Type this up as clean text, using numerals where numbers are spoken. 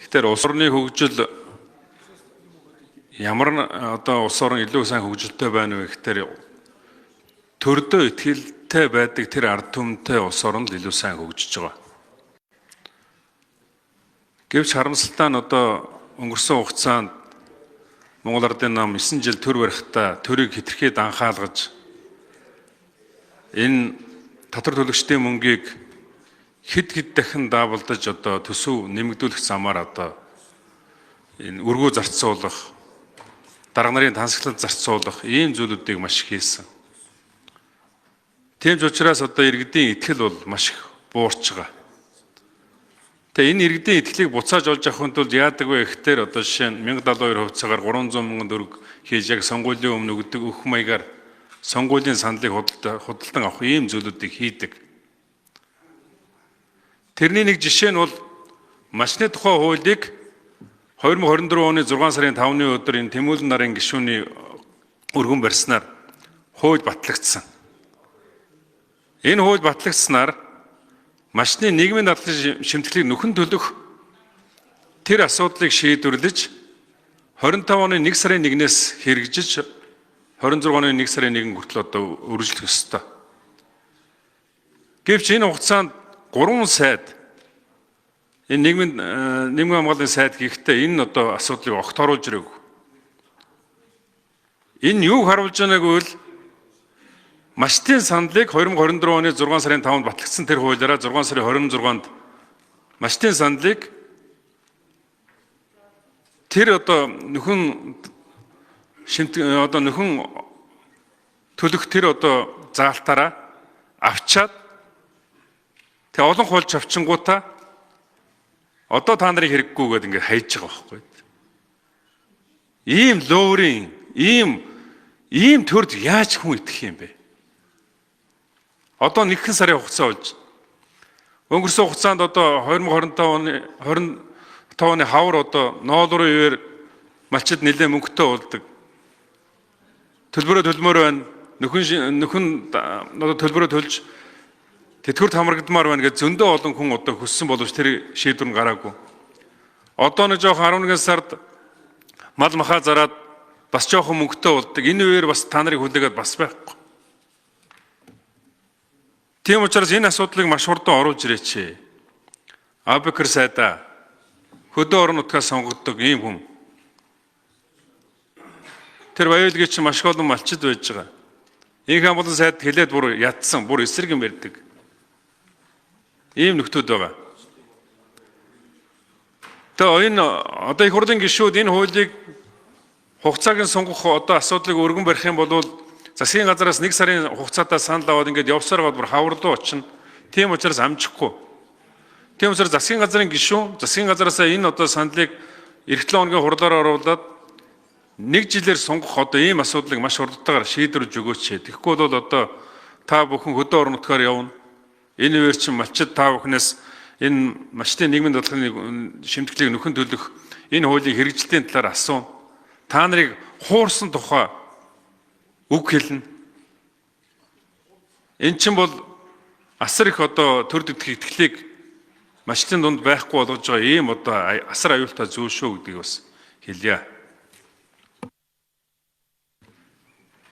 Тэгэхээр улс орны хөгжил ямар одоо улс орн илүү сайн хөгжилтэй байна вэ гэхээр төрдөө итгэлтэй байдаг тэр ард түмэнтэй улс орн л илүү сайн хөгжиж байгаа. Гэвч харамсалтай нь одоо өнгөрсөн хугацаанд Монгол Ардын нам 9 жил төр барихтаа төрийг хэтэрхий анхаалгаж энэ татвар төлөгчдийн мөнгийг хэд дахин даавалдаж одоо төсөв нэмэгдүүлэх замаар одоо энэ өргөө зарцуулах, дарга нарын тансаглалд зарцуулах ийм зүйлүүдийг маш их хийсэн. Тийм ч учраас одоо иргэдийн итгэл бол маш их буурч байгаа. Тэгээ энэ иргэдийн итгэлийг буцааж олж авахын тулд яадаг вэ гэхээр одоо жишээ нь 1072 хувьцаагаар 300 мянган төгрөг хийж яг сонгуулийн өмнө өгдөг өөх маягаар сонгуулийн саналыг худалдан авах ийм зүйлүүдийг хийдэг. Тэрний нэг жишээ нь бол машины тухай хуулийг 2024 оны 6 сарын 5-ны өдөр энэ Тэмүүлэн нарын гишүүний өргөн барьснаар хууль батлагдсан. Энэ хууль батлагдсанаар машины нийгмийн дадлын шимтгэлийг нөхөн төлөх тэр асуудлыг шийдвэрлэж 25 оны 1 сарын 1-ээс хэрэгжиж 26 оны 1 сарын 1 хүртэл одоо үргэлжлэх ёстой. Гэвч энэ хугацаанд 3 сайд энэ нийгмийн хамгааллын сайд гэхдээ энэ одоо асуудлыг огт оруулж ирээгүй. Энэ юуг харуулж байгааг бол машины саналыг 2024 оны 6 сарын 5-нд батлагдсан тэр хуулиараа 6 сарын 26-нд машины саналыг тэр одоо нөхөн төлөх тэр одоо заалтаараа авчаад тэг олон хуульч авчингуудаа одоо та нарыг хэрэггүй гэдээ ингээд хайж байгаа байхгүй. Ийм лоурийн ийм төрд яаж хүн итгэх юм бэ? Одоо нэгэн сарын хугацаа болж өнгөрсөн хугацаанд одоо 2025 оны хавар одоо ноолруу ивэр малчид нэлээд мөнгөтэй болдог. Төлбөрөө төлмөр байна. Нөхөн одоо төлбөрөө төлж тэтгэврт хамрагдмаар байна гэж зөндөө олон хүн одоо хүссэн боловч тэр шийдвэр нь гараагүй. Одоо нэг жоохон 11 сард мал махаа зараад бас жоохон мөнгөтэй болдог. Энэ үеэр бас та нарыг хүлээгээд бас байхгүй. Тийм учраас энэ асуудлыг маш хурдан оруулж ирээч. Абекер сайда хөдөө орон нутгаас сонгогддог ийм хүн. Тэр баялагч маш олон малчид байж байгаа. Инх хамгааллын сайд хэлээд бүр ядсан, бүр эсрэг юм ярьдаг. Ийм нөхдүүд байгаа. Тэгээ энэ одоо их хурлын гишүүд энэ хуулийг хугацааг нь сонгох одоо асуудлыг өргөн барих юм бол засгийн газараас 1 сарын хугацаатай санал аваад ингээд явсаар гол бүр хаварлуу очно. Тийм учраас амжихгүй. Тийм учраас засгийн газрын гишүүн засгийн газараас энэ одоо саналыг эх 7 хоногийн хурлаар оруулаад 1 жилээр сонгох одоо ийм асуудлыг маш хурдтайгаар шийдвэрлэж өгөөч. Тэгэхгүй бол одоо та бүхэн хөдөө орон нутгаар явна. Энэ үеэр чинь малчид та бүхнээс энэ малчдын нийгмийн дадлын шимтгэлийг нөхөн төлөх энэ хуулийн хэрэгжилтийн талаар асууна. Та нарыг хуурсан тухай үг хэлнэ. Энэ чинь бол асар их одоо төр дэвтэх итгэлийг малчдын дунд байхгүй болгож байгаа ийм одоо асар аюултай зүйл шүү гэдгийг бас хэлье.